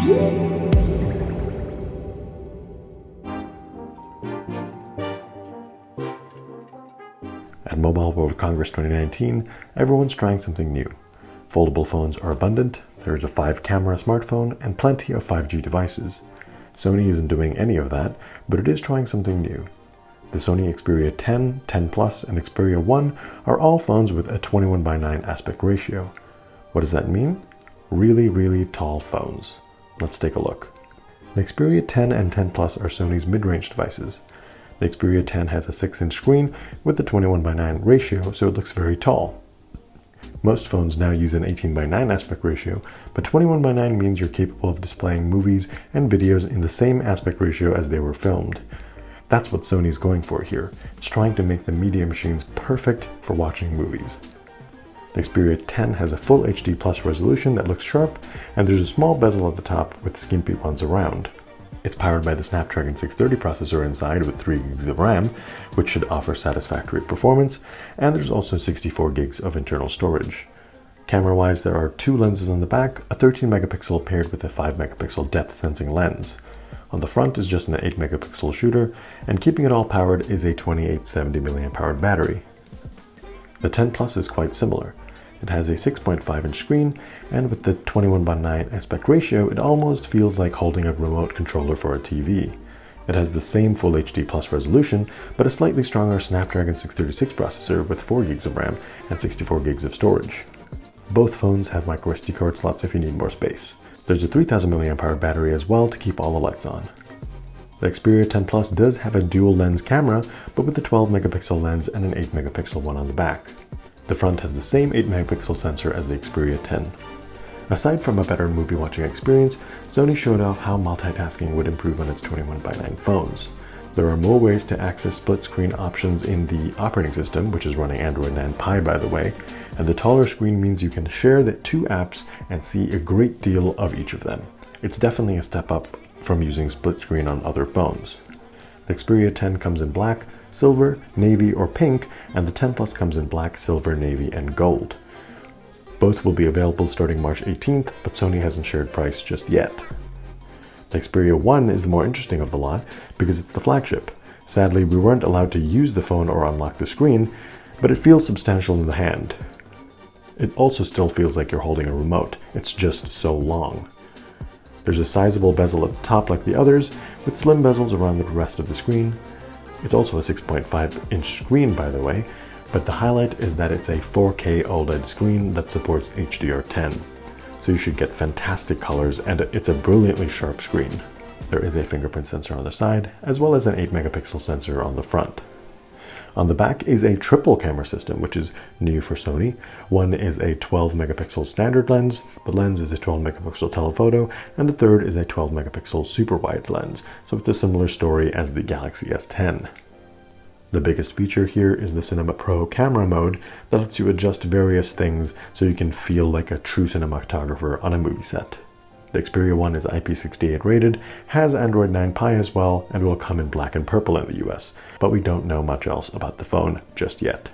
At Mobile World Congress 2019, everyone's trying something new. Foldable phones are abundant, there's a 5-camera smartphone, and plenty of 5G devices. Sony isn't doing any of that, but it is trying something new. The Sony Xperia 10, 10 Plus, and Xperia 1 are all phones with a 21:9 aspect ratio. What does that mean? Really, really tall phones. Let's take a look. The Xperia 10 and 10 Plus are Sony's mid-range devices. The Xperia 10 has a 6-inch screen with a 21:9 ratio, so it looks very tall. Most phones now use an 18:9 aspect ratio, but 21:9 means you're capable of displaying movies and videos in the same aspect ratio as they were filmed. That's what Sony's going for here. It's trying to make the media machines perfect for watching movies. The Xperia 10 has a full HD plus resolution that looks sharp, and there's a small bezel at the top with skimpy ones around. It's powered by the Snapdragon 630 processor inside with 3 gigs of RAM, which should offer satisfactory performance, and there's also 64 gigs of internal storage. Camera-wise, there are 2 lenses on the back, a 13 megapixel paired with a 5 megapixel depth sensing lens. On the front is just an 8 megapixel shooter, and keeping it all powered is a 2870 mAh battery. The 10 Plus is quite similar. It has a 6.5-inch screen, and with the 21:9 aspect ratio, it almost feels like holding a remote controller for a TV. It has the same Full HD Plus resolution, but a slightly stronger Snapdragon 636 processor with 4 gigs of RAM and 64 gigs of storage. Both phones have micro SD card slots if you need more space. There's a 3000 mAh battery as well to keep all the lights on. The Xperia 10 Plus does have a dual lens camera, but with a 12 megapixel lens and an 8 megapixel one on the back. The front has the same 8 megapixel sensor as the Xperia 10. Aside from a better movie watching experience, Sony showed off how multitasking would improve on its 21:9 phones. There are more ways to access split screen options in the operating system, which is running Android 9 Pie by the way, and the taller screen means you can share the 2 apps and see a great deal of each of them. It's definitely a step up from using split screen on other phones. The Xperia 10 comes in black, silver, navy, or pink, and the 10 Plus comes in black, silver, navy, and gold. Both will be available starting March 18th, but Sony hasn't shared price just yet. The Xperia 1 is the more interesting of the lot because it's the flagship. Sadly, we weren't allowed to use the phone or unlock the screen, but it feels substantial in the hand. It also still feels like you're holding a remote, it's just so long. There's a sizable bezel at the top like the others, with slim bezels around the rest of the screen. It's also a 6.5-inch screen, by the way, but the highlight is that it's a 4K OLED screen that supports HDR10. So you should get fantastic colors, and it's a brilliantly sharp screen. There is a fingerprint sensor on the side, as well as an 8 megapixel sensor on the front. On the back is a triple camera system, which is new for Sony. One is a 12 megapixel standard lens, the lens is a 12 megapixel telephoto, and the third is a 12 megapixel super wide lens, so it's a similar story as the Galaxy S10. The biggest feature here is the Cinema Pro camera mode that lets you adjust various things so you can feel like a true cinematographer on a movie set. The Xperia 1 is IP68 rated, has Android 9 Pie as well, and will come in black and purple in the US, but we don't know much else about the phone just yet.